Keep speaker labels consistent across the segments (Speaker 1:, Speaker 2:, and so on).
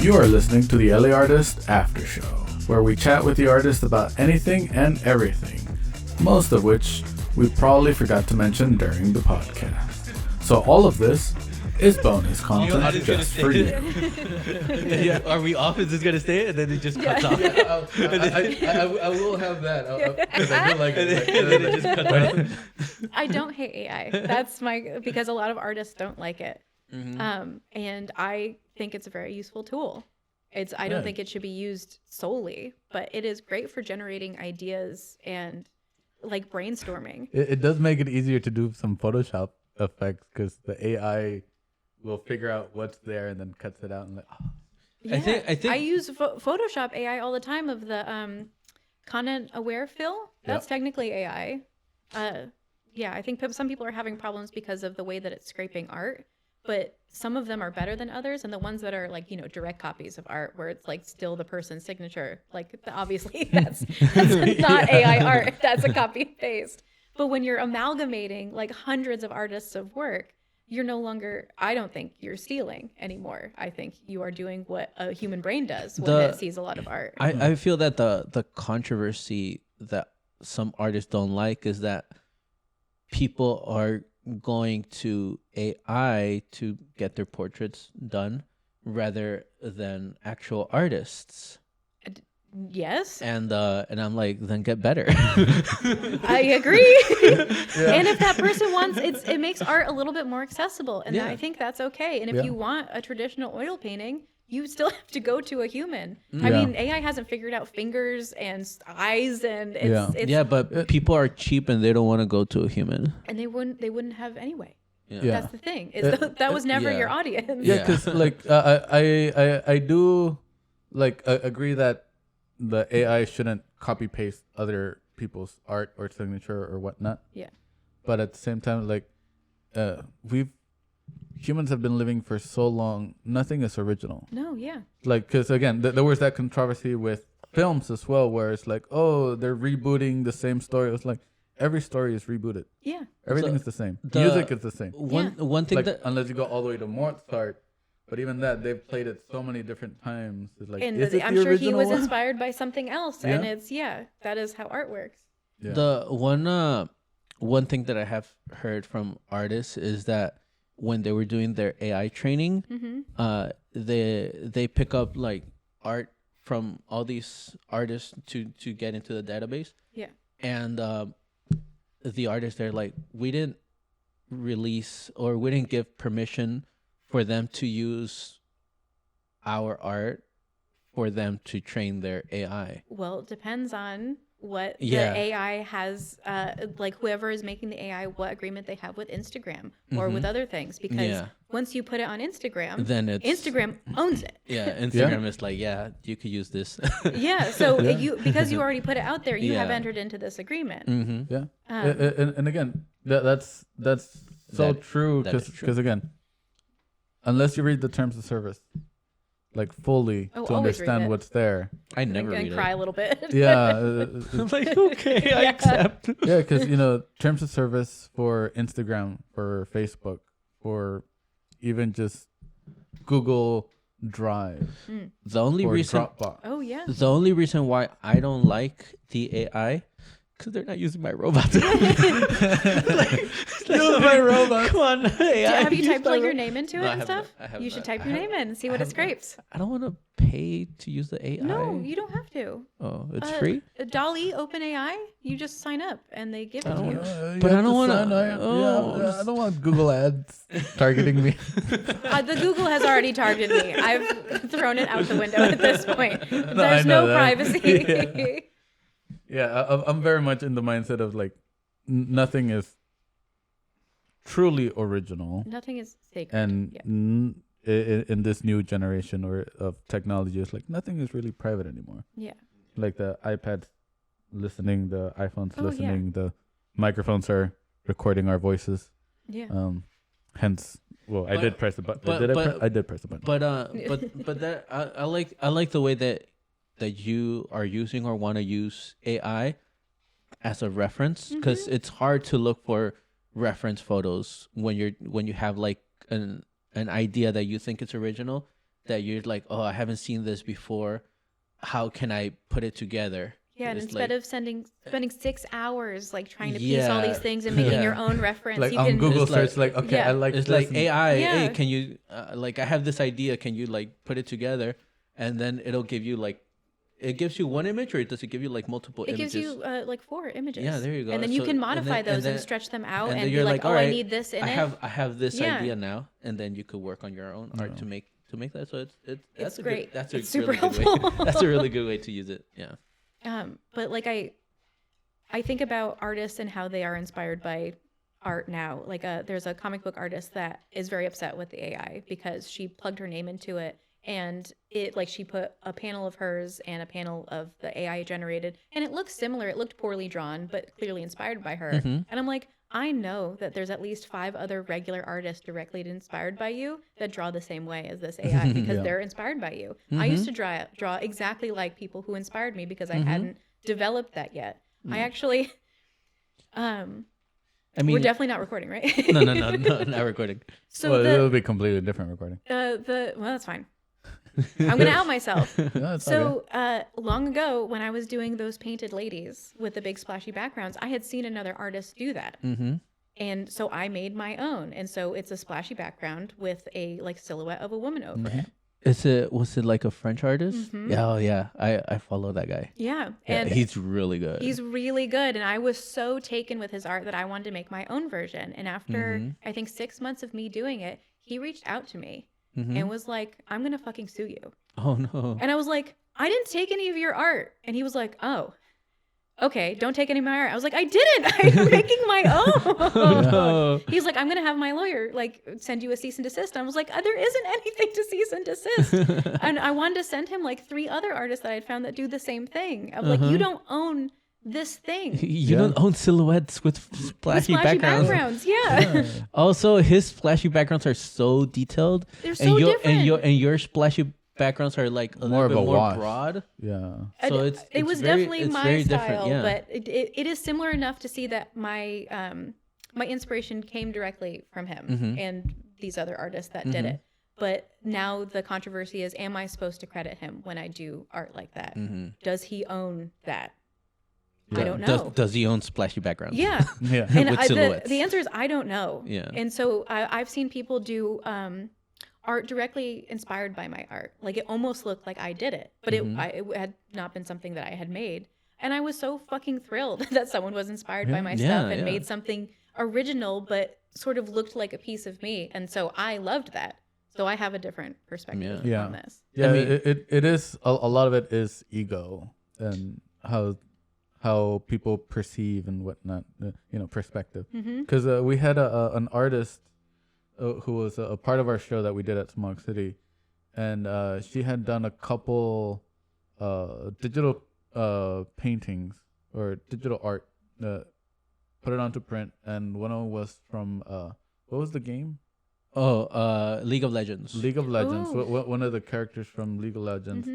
Speaker 1: You are listening to the LAArtist Aftershow, where we chat with the artist about anything and everything, most of which we probably forgot to mention during the podcast. So all of this is bonus content just for you.
Speaker 2: Yeah, are we off? Is this gonna stay? And then it just cuts off.
Speaker 3: I will have that. Because I do like it. And then it just cuts off.
Speaker 4: I don't hate AI. That's because a lot of artists don't like it. Mm-hmm. And I think it's a very useful tool. I don't think it should be used solely, but it is great for generating ideas and like brainstorming.
Speaker 1: It does make it easier to do some Photoshop effects because the AI will figure out what's there and then cuts it out and
Speaker 4: Yeah. I think I use Photoshop AI all the time of the content aware fill. That's technically AI. I think some people are having problems because of the way that it's scraping art, but some of them are better than others, and the ones that are like, direct copies of art where it's like still the person's signature, like obviously that's not AI art, that's a copy and paste. But when you're amalgamating like hundreds of artists of work, you're no longer, I don't think you're stealing anymore. I think you are doing what a human brain does when it sees a lot of art.
Speaker 2: I feel that the controversy that some artists don't like is that people are going to AI to get their portraits done rather than actual artists.
Speaker 4: Yes.
Speaker 2: And I'm like, then get better.
Speaker 4: I agree. And if that person wants, it makes art a little bit more accessible, and I think that's okay. And if you want a traditional oil painting, you still have to go to a human. I mean, AI hasn't figured out fingers and eyes, and it's
Speaker 2: but people are cheap and they don't want to go to a human.
Speaker 4: And they wouldn't have anyway.
Speaker 1: Yeah.
Speaker 4: That's the thing. That was never your audience.
Speaker 1: Yeah, because like I do like agree that the AI shouldn't copy paste other people's art or signature or whatnot.
Speaker 4: Yeah.
Speaker 1: But at the same time, like humans have been living for so long, nothing is original.
Speaker 4: No, yeah.
Speaker 1: Like, because again, there was that controversy with films as well, where it's like, oh, they're rebooting the same story. It's like every story is rebooted.
Speaker 4: Yeah.
Speaker 1: Everything is the same. Music is the same.
Speaker 2: One thing
Speaker 1: like,
Speaker 2: that
Speaker 1: unless you go all the way to Mozart. But even that, they've played it so many different times. It's like,
Speaker 4: and
Speaker 1: is it
Speaker 4: I'm
Speaker 1: the
Speaker 4: sure he was
Speaker 1: one?
Speaker 4: inspired by something else. And that is how art works.
Speaker 1: Yeah.
Speaker 2: The one thing that I have heard from artists is that when they were doing their AI training, they pick up like art from all these artists to get into the database.
Speaker 4: Yeah.
Speaker 2: And the artists, they're like, we didn't release or we didn't give permission for them to use our art for them to train their AI.
Speaker 4: Well, it depends on what the AI has, like whoever is making the AI, what agreement they have with Instagram or with other things. Because once you put it on Instagram,
Speaker 2: then
Speaker 4: Instagram owns it.
Speaker 2: Yeah, Instagram is like, you could use this.
Speaker 4: So because you already put it out there, you have entered into this agreement.
Speaker 2: Mm-hmm.
Speaker 1: Yeah. And again, that's so true because again, unless you read the terms of service like fully to understand what's there,
Speaker 2: I never read it.
Speaker 4: Cry a little bit.
Speaker 1: Yeah.
Speaker 2: I'm like, okay, I accept.
Speaker 1: Yeah, because terms of service for Instagram, for Facebook, for even just Google Drive,
Speaker 2: The only reason
Speaker 1: Dropbox.
Speaker 2: The only reason why I don't like the AI, because they're not using my robots.
Speaker 1: Use my robot.
Speaker 2: Come on, AI.
Speaker 4: Have you typed like your name into it
Speaker 2: No,
Speaker 4: and stuff? You should type your name in and see what it scrapes.
Speaker 2: I don't want to pay to use the AI.
Speaker 4: No, you don't have to.
Speaker 2: Oh, it's free?
Speaker 4: DALL-E OpenAI, you just sign up and they give it to you.
Speaker 2: But I don't want to.
Speaker 1: I don't want Google ads targeting me.
Speaker 4: The Google has already targeted me. I've thrown it out the window at this point.
Speaker 1: I
Speaker 4: There's
Speaker 1: know
Speaker 4: no
Speaker 1: that.
Speaker 4: privacy.
Speaker 1: Yeah, I'm very much in the mindset of like nothing is truly original.
Speaker 4: Nothing is sacred.
Speaker 1: And in this new generation of technology, it's like nothing is really private anymore.
Speaker 4: Yeah.
Speaker 1: Like the iPads listening, the iPhones listening, the microphones are recording our voices.
Speaker 4: Yeah.
Speaker 1: Hence, I did press the button. I did press the button.
Speaker 2: But that I like the way that you are using or want to use AI as a reference, because it's hard to look for reference photos when you have like an idea that you think it's original, that you're like, oh, I haven't seen this before. How can I put it together?
Speaker 4: Yeah, and
Speaker 2: It's
Speaker 4: instead
Speaker 2: like-
Speaker 4: of spending 6 hours like trying to piece all these things and making
Speaker 2: Yeah.
Speaker 4: your own reference,
Speaker 1: Like
Speaker 4: you
Speaker 1: on
Speaker 4: can
Speaker 1: Google
Speaker 2: It's like-
Speaker 1: search, like, okay,
Speaker 4: Yeah.
Speaker 1: I like
Speaker 2: It's
Speaker 1: this
Speaker 2: like
Speaker 1: and-
Speaker 2: AI.
Speaker 4: Yeah.
Speaker 2: Hey, can you like I have this idea? Can you like put it together? And then it'll give you like, it gives you one image, or does it give you like multiple
Speaker 4: it
Speaker 2: images?
Speaker 4: gives you like 4 images.
Speaker 2: Yeah, there you go.
Speaker 4: And then you
Speaker 2: So-
Speaker 4: can
Speaker 2: and
Speaker 4: modify
Speaker 2: then-
Speaker 4: those and
Speaker 2: then-
Speaker 4: stretch them out
Speaker 2: and
Speaker 4: and,
Speaker 2: then
Speaker 4: be
Speaker 2: you're
Speaker 4: like,
Speaker 2: like,
Speaker 4: oh, I
Speaker 2: alright,
Speaker 4: need this in
Speaker 2: I
Speaker 4: it.
Speaker 2: have this
Speaker 4: Yeah.
Speaker 2: idea now, and then you could work on your own art to make that. So that's a
Speaker 4: great.
Speaker 2: Good, that's a
Speaker 4: It's super
Speaker 2: really good way.
Speaker 4: helpful.
Speaker 2: That's a really good way to use it. Yeah.
Speaker 4: But like I think about artists and how they are inspired by art now. Like there's a comic book artist that is very upset with the AI because she plugged her name into it, and it like she put a panel of hers and a panel of the AI generated, and it looks similar. It looked poorly drawn, but clearly inspired by her. And I'm like, I know that there's at least 5 other regular artists directly inspired by you that draw the same way as this AI because they're inspired by you. I used to draw exactly like people who inspired me because I hadn't developed that yet. I actually,
Speaker 2: I
Speaker 4: we're
Speaker 2: mean,
Speaker 4: definitely not recording, right?
Speaker 2: no, not recording.
Speaker 4: So
Speaker 1: well, it'll
Speaker 4: the
Speaker 1: be completely different recording.
Speaker 4: well, that's fine. I'm gonna out myself.
Speaker 1: No, it's okay.
Speaker 4: So long ago, when I was doing those painted ladies with the big splashy backgrounds, I had seen another artist do that, and so I made my own. And so it's a splashy background with a like silhouette of a woman over it.
Speaker 2: Was it like a French artist? Yeah, oh yeah. I follow that guy.
Speaker 4: Yeah,
Speaker 2: Yeah,
Speaker 4: and
Speaker 2: he's really good.
Speaker 4: he's really good, and I was so taken with his art that I wanted to make my own version. And after I think 6 months of me doing it, he reached out to me and was like, "I'm gonna fucking sue you."
Speaker 2: Oh no.
Speaker 4: And I was like, "I didn't take any of your art." And he was like, "Oh, okay, don't take any of my art." I was like, "I didn't. I'm making my own."
Speaker 2: No.
Speaker 4: He's like, "I'm gonna have my lawyer like send you a cease and desist." And I was like, "There isn't anything to cease and desist." And I wanted to send him like 3 other artists that I'd found that do the same thing. I was like, "You don't own this thing."
Speaker 2: You don't own silhouettes with splashy, backgrounds.
Speaker 4: Yeah.
Speaker 2: Also, his splashy backgrounds are so detailed.
Speaker 4: They're so different.
Speaker 2: And your splashy backgrounds are like a
Speaker 1: More
Speaker 2: little
Speaker 1: of
Speaker 2: bit
Speaker 1: a
Speaker 2: more
Speaker 1: wash.
Speaker 2: broad.
Speaker 1: Yeah.
Speaker 2: So
Speaker 4: It was
Speaker 2: very-
Speaker 4: definitely
Speaker 2: it's
Speaker 4: my
Speaker 2: very
Speaker 4: style,
Speaker 2: different, yeah.
Speaker 4: but it is similar enough to see that my my inspiration came directly from him and these other artists that did it. But now the controversy is, am I supposed to credit him when I do art like that? Does he own that? I don't know.
Speaker 2: Does he own splashy backgrounds?
Speaker 4: Yeah.
Speaker 1: Yeah.
Speaker 4: And
Speaker 2: With
Speaker 4: the
Speaker 2: silhouettes.
Speaker 4: answer is I don't know.
Speaker 2: Yeah.
Speaker 4: And so I've seen people do art directly inspired by my art. Like it almost looked like I did it, but it had not been something that I had made. And I was so fucking thrilled that someone was inspired by my stuff and made something original, but sort of looked like a piece of me. And so I loved that. So I have a different perspective on this.
Speaker 1: Yeah,
Speaker 2: I mean-
Speaker 1: it is a lot of it is ego and how people perceive and whatnot, perspective. Because we had an artist who was a part of our show that we did at Smog City, and she had done a couple digital paintings or digital art, put it onto print, and one of them was from what was the game?
Speaker 2: League of Legends.
Speaker 1: League of Legends.
Speaker 4: Ooh.
Speaker 1: One of the characters from League of Legends.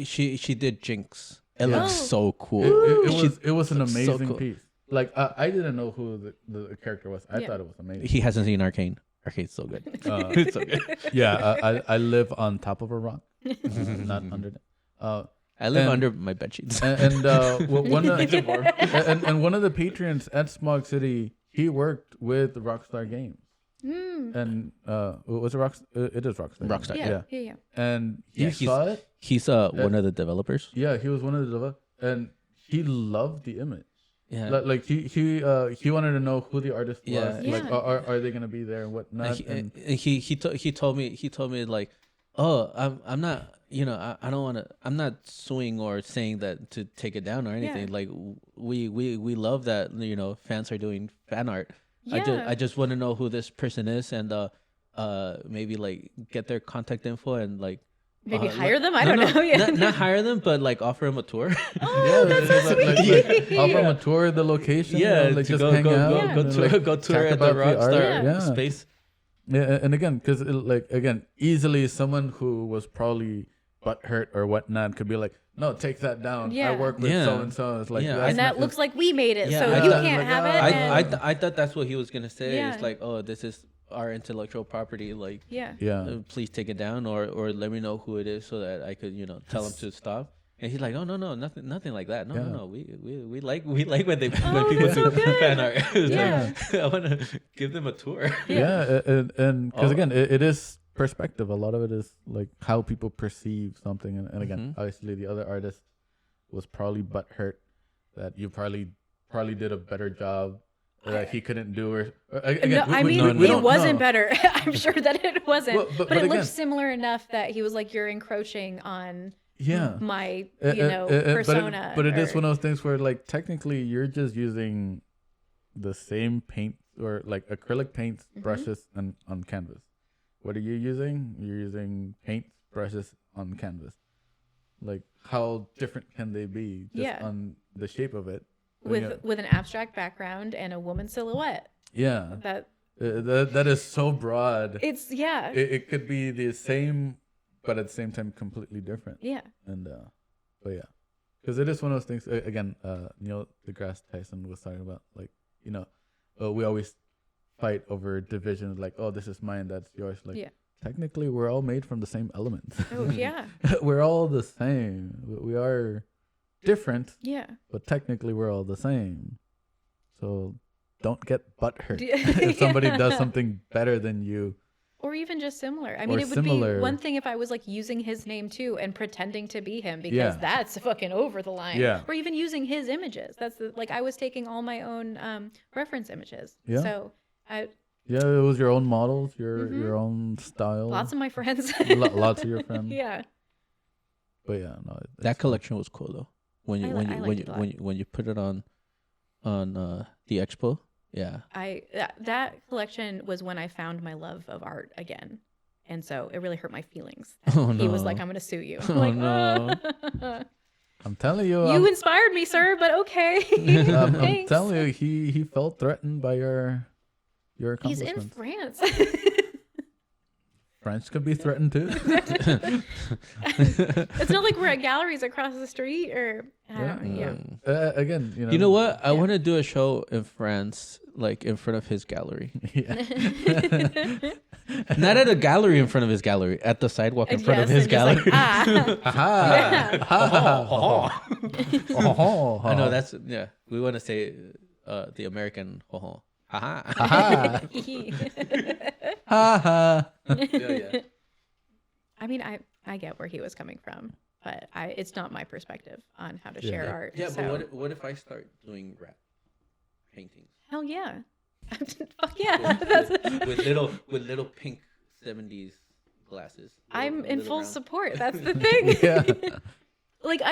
Speaker 2: She did Jinx. It looks
Speaker 4: Oh.
Speaker 2: so cool.
Speaker 1: It was an
Speaker 2: looks so
Speaker 1: amazing
Speaker 2: cool.
Speaker 1: piece. Like I didn't know who the character was. I thought it was amazing.
Speaker 2: He hasn't seen Arcane. Arcane's so good. It's so good.
Speaker 1: Yeah, I live on top of a rock, not under it.
Speaker 2: I live
Speaker 1: And-
Speaker 2: under my bed sheets.
Speaker 1: And one of and one of the patrons at Smog City, he worked with Rockstar Games. And was it Rockstar? It is Rockstar.
Speaker 2: Rockstar,
Speaker 4: Yeah.
Speaker 1: And he
Speaker 2: Yeah, he's-
Speaker 1: saw it.
Speaker 2: He's one of the developers.
Speaker 1: Yeah, he was one of the developers, and he loved the image.
Speaker 2: Yeah.
Speaker 1: Like he wanted to know who the artist was.
Speaker 2: Yeah.
Speaker 1: Like
Speaker 4: Yeah.
Speaker 1: are they gonna be there and whatnot? And
Speaker 2: He told me like, oh, I'm not, I don't want to, I'm not suing or saying that to take it down or anything.
Speaker 4: Yeah.
Speaker 2: Like we love that, fans are doing fan art.
Speaker 4: Yeah.
Speaker 2: I just want to know who this person is and maybe like get their contact info and like
Speaker 4: Maybe hire them? I don't know. Yeah.
Speaker 2: not hire them, but like offer them a tour.
Speaker 4: Oh, that's so sweet.
Speaker 1: Offer them a tour of the location. like
Speaker 2: to
Speaker 1: just
Speaker 2: go
Speaker 1: hang
Speaker 2: go
Speaker 1: out.
Speaker 2: go,
Speaker 1: and,
Speaker 2: go tour
Speaker 1: talk
Speaker 2: at the
Speaker 1: about art.
Speaker 2: Rockstar space.
Speaker 1: Yeah, and again, because easily someone who was probably butthurt or whatnot could be like, no, take that down.
Speaker 4: Yeah.
Speaker 1: I work with so and so. It's like,
Speaker 2: Yeah.
Speaker 1: that's
Speaker 4: And that
Speaker 1: not-
Speaker 4: looks like we made it,
Speaker 2: Yeah,
Speaker 4: so
Speaker 2: I
Speaker 4: you
Speaker 2: thought-
Speaker 4: can't
Speaker 1: like,
Speaker 4: have
Speaker 1: oh,
Speaker 4: it.
Speaker 2: I
Speaker 4: and-
Speaker 2: I thought that's what he was gonna say.
Speaker 4: Yeah.
Speaker 2: It's like, oh, this is our intellectual property. Like,
Speaker 4: Yeah.
Speaker 2: please take it down, or let me know who it is so that I could, tell him to stop. And he's like, oh no, nothing like that. No. We like when they when people do fan art.
Speaker 4: Yeah.
Speaker 2: I want to give them a tour.
Speaker 1: Yeah, and because again, it is perspective. A lot of it is like how people perceive something, and again, obviously the other artist was probably butthurt that you probably did a better job that he couldn't do, or again,
Speaker 4: it wasn't better. I'm sure that it wasn't, but it
Speaker 1: again,
Speaker 4: looked similar enough that he was like, you're encroaching on my persona.
Speaker 1: But it is one of those things where like technically you're just using the same paint or like acrylic paints, brushes, and on canvas. What are you using? You're using paint brushes on canvas. Like, how different can they be just on the shape of it?
Speaker 4: With an abstract background and a woman silhouette.
Speaker 1: Yeah. That is so broad.
Speaker 4: It's
Speaker 1: It could be the same, but at the same time completely different.
Speaker 4: Yeah.
Speaker 1: And but yeah, because it is one of those things. Again, Neil deGrasse Tyson was talking about, like, we always fight over division, like, oh, this is mine, that's yours. Like, technically, we're all made from the same elements.
Speaker 4: Oh yeah.
Speaker 1: We're all the same. We are different.
Speaker 4: Yeah.
Speaker 1: But technically, we're all the same. So don't get butthurt if somebody does something better than you.
Speaker 4: Or even just similar. I mean, it would be one thing if I was like using his name too and pretending to be him, because that's fucking over the line.
Speaker 1: Yeah.
Speaker 4: Or even using his images. That's like I was taking all my own reference images.
Speaker 1: Yeah.
Speaker 4: So
Speaker 1: it was your own models, your own style.
Speaker 4: Lots of my friends.
Speaker 1: Lots of your friends.
Speaker 4: Yeah.
Speaker 1: But yeah, no.
Speaker 2: That collection was cool though. When you put it on the expo. Yeah.
Speaker 4: That collection was when I found my love of art again. And so it really hurt my feelings.
Speaker 2: Oh, no.
Speaker 4: He was like, I'm going to sue you. I'm
Speaker 2: Oh,
Speaker 4: like,
Speaker 2: no.
Speaker 1: I'm telling you.
Speaker 4: You inspired me, sir, but okay.
Speaker 1: I'm telling you, he felt threatened by your
Speaker 4: He's
Speaker 1: accomplishments.
Speaker 4: in France.
Speaker 1: French could be threatened too.
Speaker 4: It's not like we're at galleries across the street or
Speaker 1: Again,
Speaker 2: you know what? I want to do a show in France, like in front of his gallery. Not at a gallery in front of his gallery, at the sidewalk in front of his gallery.
Speaker 4: Like,
Speaker 2: I know that's we want to say the American Ha ha. Yeah.
Speaker 4: I mean, I get where he was coming from, but it's not my perspective on how to share art.
Speaker 2: Yeah,
Speaker 4: so.
Speaker 2: But what if I start doing rap paintings?
Speaker 4: Hell yeah. Fuck yeah.
Speaker 2: with little pink 70s glasses.
Speaker 4: I'm in full support. That's the thing.
Speaker 1: Yeah.
Speaker 4: Like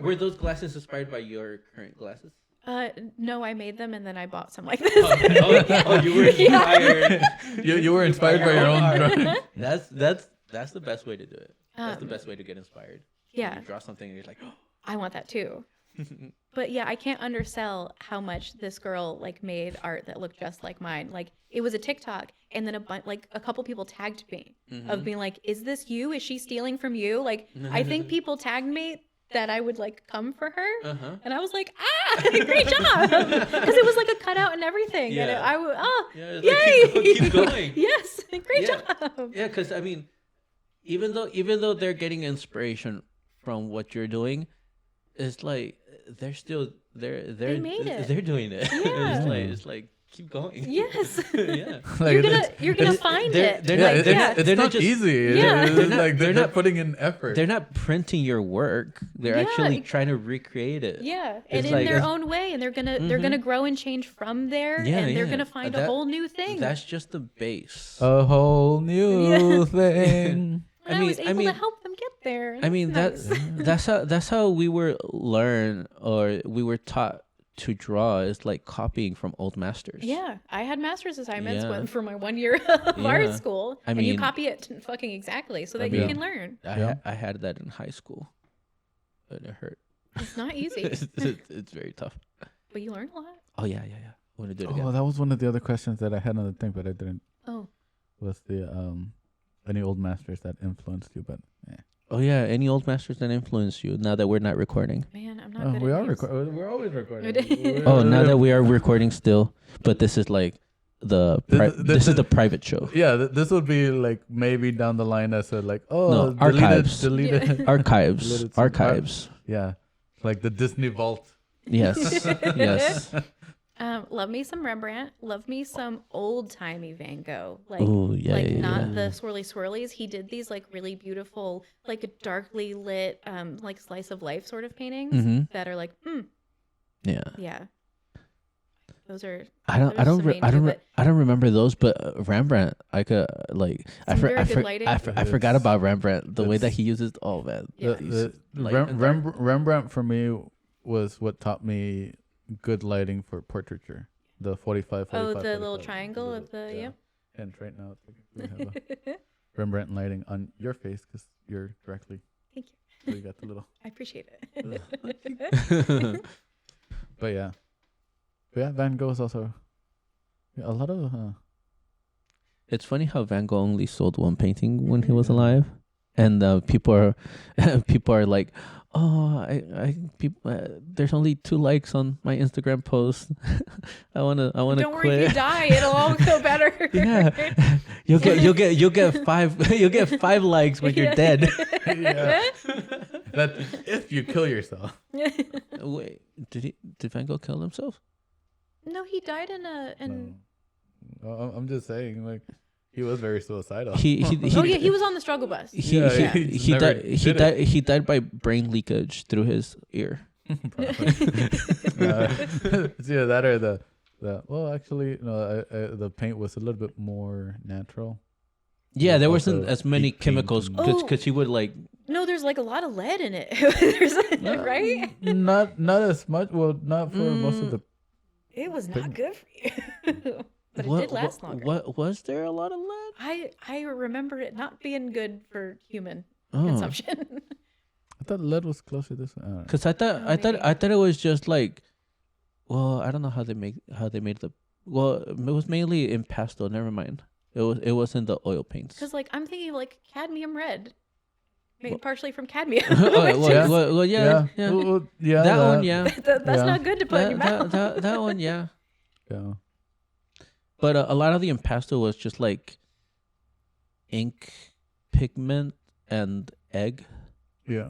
Speaker 2: were those glasses inspired by your current glasses?
Speaker 4: No, I made them and then I bought some like this.
Speaker 2: You were inspired.
Speaker 1: You were inspired by your own drawing.
Speaker 2: That's the best way to do it. That's the best way to get inspired.
Speaker 4: Yeah.
Speaker 2: You draw something and you're like, oh,
Speaker 4: I want that too. But yeah, I can't undersell how much this girl like made art that looked just like mine. Like it was a TikTok, and then a couple people tagged me of being like, "Is this you? Is she stealing from you?" Like I think people tagged me that I would like come for her, and I was like, great job, because it was like a cutout and everything.
Speaker 2: Yeah.
Speaker 4: And yay,
Speaker 2: like, keep going.
Speaker 4: Yes, great job.
Speaker 2: Yeah, because I mean, even though they're getting inspiration from what you're doing, it's like they're they made it. They're doing it.
Speaker 4: Yeah.
Speaker 2: It's like keep going.
Speaker 4: Yes.
Speaker 2: Yeah.
Speaker 1: Like
Speaker 4: you're gonna find it.
Speaker 1: It's not easy.
Speaker 4: Yeah.
Speaker 1: They're not putting in effort.
Speaker 2: They're not printing your work. They're actually trying to recreate it.
Speaker 4: Yeah, and in their own way, and they're gonna grow and change from there, and they're gonna find a whole new thing.
Speaker 2: That's just the base.
Speaker 1: A whole new thing.
Speaker 4: And I was able to help them get there.
Speaker 2: I mean,
Speaker 4: nice.
Speaker 2: that's how we were taught to draw, is like copying from old masters.
Speaker 4: Yeah, I had master's assignments for my 1 year of art school, and you copy it fucking exactly so that you can learn.
Speaker 2: I had that in high school, and it hurt.
Speaker 4: It's not easy.
Speaker 2: It's very tough.
Speaker 4: But you learn a lot.
Speaker 2: Oh yeah. I want to do it again.
Speaker 1: Oh, that was one of the other questions that I had on the thing, but I didn't.
Speaker 4: Oh.
Speaker 1: Was the any old masters that influenced you? But yeah.
Speaker 2: Oh yeah, any old masters that influence you? Now that we're not recording.
Speaker 4: Man, I'm not. Good
Speaker 1: We
Speaker 4: at
Speaker 1: are
Speaker 4: names.
Speaker 1: We're always recording.
Speaker 2: Now that we are recording still, but this is like this is the private show.
Speaker 1: Yeah, this would be like maybe down the line as a like
Speaker 2: archives,
Speaker 1: deleted
Speaker 2: archives.
Speaker 1: Yeah, like the Disney Vault.
Speaker 2: Yes, yes.
Speaker 4: Love me some Rembrandt. Love me some old timey Van Gogh. Like, not the swirly swirlies. He did these like really beautiful, like darkly lit, like slice of life sort of paintings that are like, yeah. Those are. I
Speaker 2: don't remember those, but Rembrandt. I could like. I forgot about Rembrandt. The way that he uses. Oh man.
Speaker 4: Yeah.
Speaker 1: Rembrandt for me was what taught me good lighting for portraiture. The 45.
Speaker 4: Oh, the little triangle of the
Speaker 1: yeah. And right now we have a Rembrandt lighting on your face because you're directly.
Speaker 4: Thank you.
Speaker 1: So you got the little.
Speaker 4: I appreciate it.
Speaker 1: But yeah, Van Gogh is also a lot of.
Speaker 2: It's funny how Van Gogh only sold one painting when he was alive, and people are like, "Oh, there's only 2 likes on my Instagram post. I wanna
Speaker 4: Don't
Speaker 2: quit."
Speaker 4: worry, if you die, it'll all go better.
Speaker 2: Yeah, you'll get 5 likes when you're dead.
Speaker 1: Yeah. That if you kill yourself.
Speaker 2: Wait, did Van Gogh kill himself?
Speaker 4: No, he died in
Speaker 1: No, I'm just saying, like, he was very suicidal.
Speaker 4: He was on the struggle bus.
Speaker 2: He died by brain leakage through his ear.
Speaker 1: It's either that or the well, actually, no, the paint was a little bit more natural.
Speaker 2: Yeah, there wasn't as many chemicals because he would like.
Speaker 4: No, there's like a lot of lead in it, right?
Speaker 1: Not as much. Well, not for most of the.
Speaker 4: It was not good for you, but it did last longer.
Speaker 2: What was there a lot of lead?
Speaker 4: I remember it not being good for human consumption.
Speaker 1: I thought lead was closer to this.
Speaker 2: Because I thought it was just like, well, I don't know how they made the. Well, it was mainly in pastel. Never mind. It wasn't the oil paints.
Speaker 4: Because like I'm thinking of like cadmium red, made partially from cadmium.
Speaker 2: Yeah. Well, yeah. That one, yeah.
Speaker 4: That's not good to put in your mouth.
Speaker 2: That one, yeah.
Speaker 1: Yeah.
Speaker 2: But a lot of the impasto was just like ink, pigment, and egg.
Speaker 1: Yeah.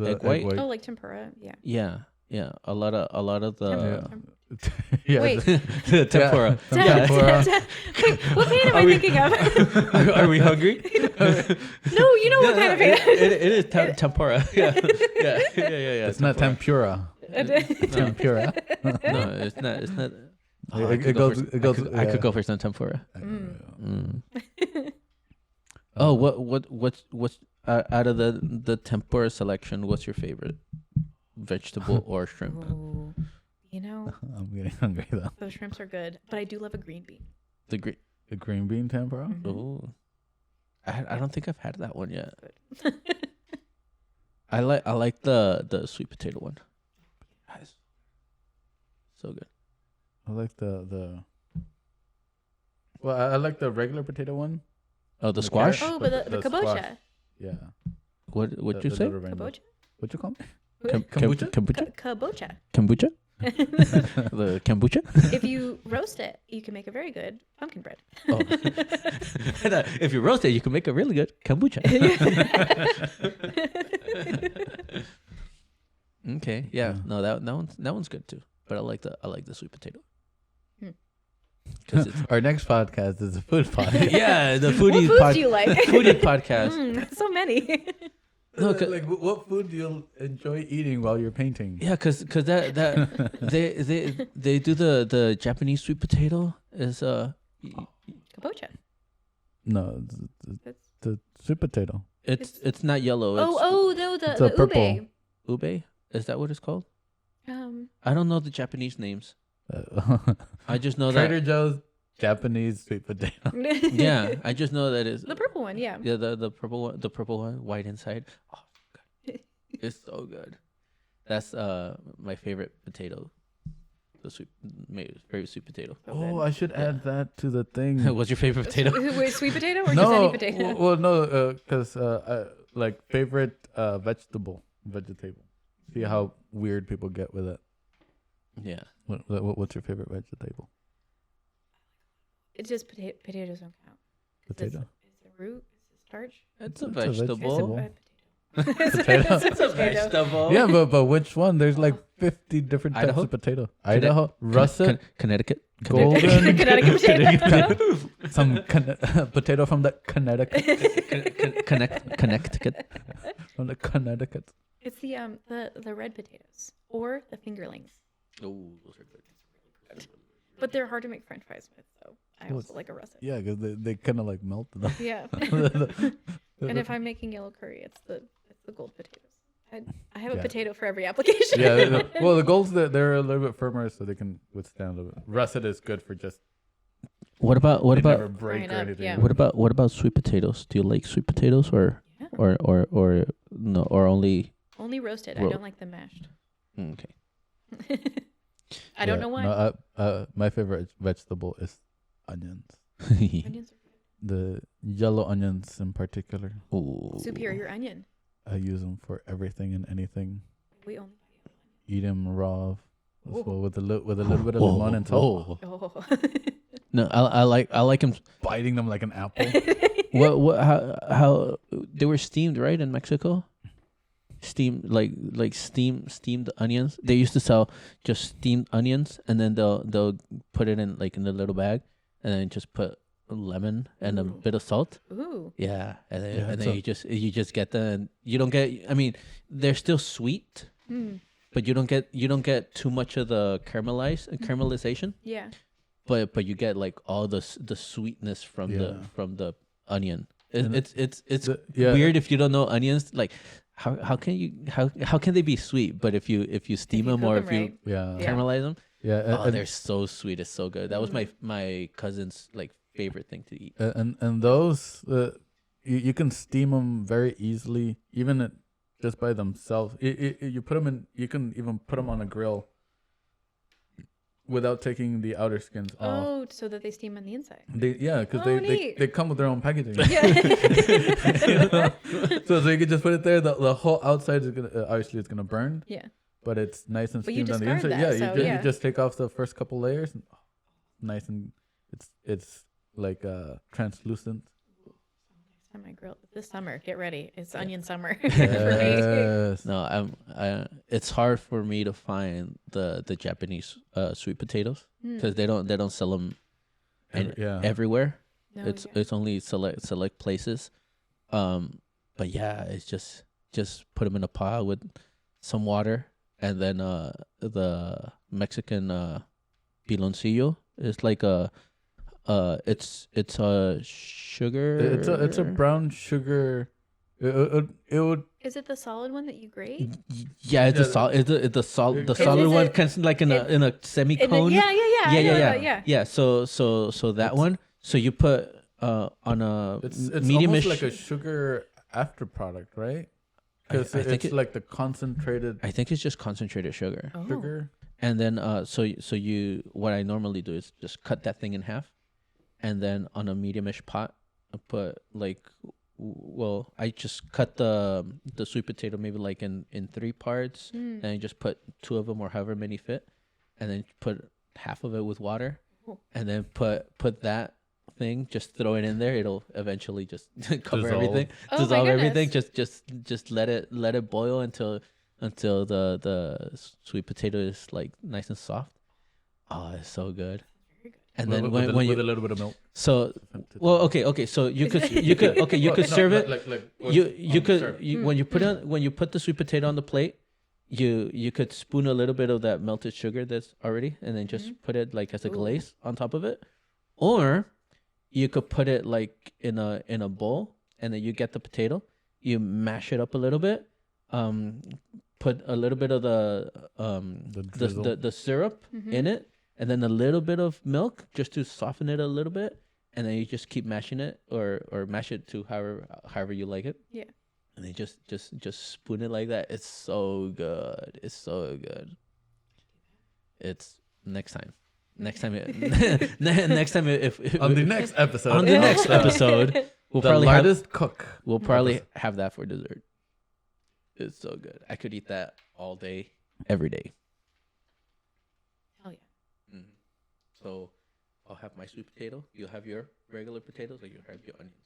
Speaker 2: Egg white.
Speaker 4: Oh, like tempura. Yeah.
Speaker 2: Yeah. A lot of the.
Speaker 1: Yeah.
Speaker 4: Wait.
Speaker 2: The tempura.
Speaker 1: Tempura.
Speaker 4: Wait, what paint am I thinking of?
Speaker 2: Are we hungry?
Speaker 4: No, you know what kind of paint.
Speaker 2: It is tempura. Yeah.
Speaker 1: It's not tempura. Tempura.
Speaker 2: No, it's not.
Speaker 1: I
Speaker 2: could go for some tempura. Oh, what's out of the tempura selection? What's your favorite vegetable or shrimp?
Speaker 4: Ooh, you know,
Speaker 1: I'm getting hungry though.
Speaker 4: those shrimps are good, but I do love a green bean.
Speaker 1: The green bean tempura.
Speaker 4: Mm-hmm.
Speaker 2: Oh, I don't think I've had that one yet. I like the sweet potato one. Guys, so good.
Speaker 1: I like the. Well, I like the regular potato one.
Speaker 2: Oh, the squash.
Speaker 4: Oh, but the kabocha.
Speaker 1: Squash. Yeah.
Speaker 2: What'd you say?
Speaker 4: Kabocha.
Speaker 1: What you call me?
Speaker 2: Kombucha.
Speaker 4: Kabocha.
Speaker 2: Kombucha. The kombucha.
Speaker 4: If you roast it, you can make a very good pumpkin bread.
Speaker 2: Oh. If you roast it, you can make a really good kombucha. Okay. Yeah. No, that one's good too. But I like the sweet potato.
Speaker 1: Our next podcast is a food podcast.
Speaker 2: Yeah, the foodie.
Speaker 4: What foods do you like?
Speaker 2: Foodie podcast.
Speaker 4: So many.
Speaker 1: No, like what food do you enjoy eating while you're painting?
Speaker 2: Yeah, cause that they do the Japanese sweet potato is
Speaker 4: Kabocha.
Speaker 1: No, the sweet potato.
Speaker 2: It's not yellow.
Speaker 1: It's
Speaker 4: the
Speaker 1: purple.
Speaker 2: Ube. Is that what it's called? I don't know the Japanese names. I just know
Speaker 1: Trader Joe's Japanese sweet potato.
Speaker 2: Yeah, I just know that it's
Speaker 4: the purple one. Yeah.
Speaker 2: Yeah, the purple one, white inside. Oh, God. It's so good. That's my favorite potato. The favorite sweet potato.
Speaker 1: Oh, I should add that to the thing.
Speaker 2: What's your favorite potato?
Speaker 4: Wait, sweet potato or just any potato?
Speaker 1: Well, no, because like favorite vegetable. See how weird people get with it.
Speaker 2: Yeah.
Speaker 1: What's your favorite vegetable?
Speaker 4: It's just potatoes don't count.
Speaker 1: Potato.
Speaker 4: It's a root. It's a starch.
Speaker 2: It's a
Speaker 1: It's a
Speaker 2: vegetable.
Speaker 1: vegetable.
Speaker 4: Potato.
Speaker 2: It's a vegetable.
Speaker 1: Yeah, but which one? There's like 50 different types
Speaker 2: Idaho?
Speaker 1: of potato. Idaho, russet,
Speaker 2: Connecticut.
Speaker 1: golden,
Speaker 4: Connecticut potato.
Speaker 1: some potato from the Connecticut.
Speaker 2: Connecticut.
Speaker 1: From the Connecticut.
Speaker 4: It's the red potatoes or the fingerlings.
Speaker 2: Oh, those are good.
Speaker 4: But they're hard to make French fries with, so I also like a russet.
Speaker 1: Yeah, because they kind of like melt them.
Speaker 4: Yeah. And if I'm making yellow curry, it's the gold potatoes. I have a potato for every application.
Speaker 1: Yeah, well, the golds they're a little bit firmer, so they can withstand a little bit. Russet is good for just.
Speaker 2: What about
Speaker 1: never break
Speaker 4: Frying
Speaker 1: or
Speaker 4: up,
Speaker 1: anything.
Speaker 4: yeah.
Speaker 2: what about sweet potatoes? Do you like sweet potatoes or no or only?
Speaker 4: Only roasted. I don't like them mashed.
Speaker 2: Okay.
Speaker 4: I don't know why.
Speaker 1: No, my favorite vegetable is onions.
Speaker 4: Onions are
Speaker 1: The yellow onions in particular.
Speaker 2: Ooh.
Speaker 4: good. Superior onion.
Speaker 1: I use them for everything and anything.
Speaker 4: We only buy
Speaker 1: Eat them raw, as
Speaker 4: Ooh.
Speaker 1: well with a little bit of lemon and salt.
Speaker 2: Oh.
Speaker 4: Oh.
Speaker 2: No, I like them.
Speaker 1: Biting them like an apple.
Speaker 2: What how they were steamed, right, in Mexico? Steamed like steamed onions. They used to sell just steamed onions, and then they'll put it in like in the little bag, and then just put lemon and a bit of salt.
Speaker 4: Ooh.
Speaker 2: Yeah, and then,
Speaker 1: Yeah,
Speaker 2: and then you just get them. And you don't get. I mean, they're still sweet, but you don't get too much of the caramelization.
Speaker 4: Yeah.
Speaker 2: But you get like all the sweetness from the onion. It's weird if you don't know onions. Like how can they be sweet? But if you steam them or if you caramelize them, they're so sweet. It's so good. That was my cousin's like favorite thing to eat.
Speaker 1: And those you can steam them very easily, even just by themselves. You put them in. You can even put them on a grill without taking the outer skins off.
Speaker 4: Oh, so that they steam on the inside.
Speaker 1: Because
Speaker 4: neat.
Speaker 1: they come with their own packaging.
Speaker 4: Yeah.
Speaker 1: so you can just put it there. The whole outside is gonna obviously it's gonna burn.
Speaker 4: Yeah.
Speaker 1: But it's nice and
Speaker 4: But you
Speaker 1: steamed on the
Speaker 4: discard
Speaker 1: inside.
Speaker 4: that,
Speaker 1: You just take off the first couple layers. And, nice and it's like translucent.
Speaker 4: Next time I grill this summer, get ready. It's onion summer for me.
Speaker 1: Yes.
Speaker 2: No, it's hard for me to find the Japanese sweet potatoes because they don't sell them everywhere.
Speaker 4: No,
Speaker 2: It's only select places. But yeah, it's just put them in a pot with some water, and then the Mexican piloncillo is like it's a sugar.
Speaker 1: It's a brown sugar. It would.
Speaker 4: Is it the solid one that you grate?
Speaker 2: Yeah, it's the solid one, kind of like in a semi-cone. Yeah. So that one. So you put on a
Speaker 1: It's
Speaker 2: medium-ish.
Speaker 1: almost like a sugar after product, right? Because it's like the concentrated
Speaker 2: I think it's just concentrated sugar.
Speaker 4: Oh.
Speaker 1: sugar.
Speaker 2: And then so you what I normally do is just cut that thing in half, and then on a medium-ish pot, I put like. Well, I just cut the sweet potato maybe like in 3 parts, and I just put 2 of them or however many fit, and then put half of it with water, and then put that thing, just throw it in there. It'll eventually just cover everything, dissolve everything. Just let it boil until the sweet potato is like nice and soft. Oh, it's so good. And then when you
Speaker 1: with a little bit of milk.
Speaker 2: So okay. So you could serve it. When you put the sweet potato on the plate, you could spoon a little bit of that melted sugar that's already, and then just put it like as a glaze on top of it, or you could put it like in a bowl, and then you get the potato, you mash it up a little bit, put a little bit of the syrup in it. And then a little bit of milk just to soften it a little bit, and then you just keep mashing it or mash it to however you like it.
Speaker 4: Yeah.
Speaker 2: And then just spoon it like that. It's so good. It's so good. It's next time. Next time if
Speaker 1: On the next episode.
Speaker 2: On the next episode, we'll probably have that for dessert. It's so good. I could eat that all day, every day.
Speaker 4: Hell yeah.
Speaker 2: So, I'll have my sweet potato. You'll have your regular potatoes, or you'll have your onions.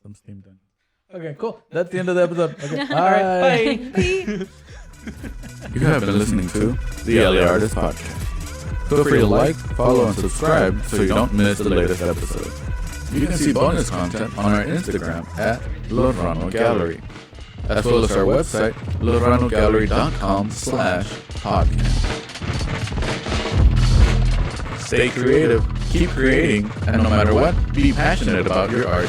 Speaker 1: Some steamed onions. Okay, cool. That's the end of the episode. Okay, bye.
Speaker 2: Bye.
Speaker 1: You have been listening to the LAArtist Podcast. Feel free to like, follow, and subscribe so you don't miss the latest episode. You can see bonus content on our Instagram at Lorano Gallery, as well as our website, loranogallery.com/podcast. Stay creative, keep creating, and no matter what, be passionate about your art.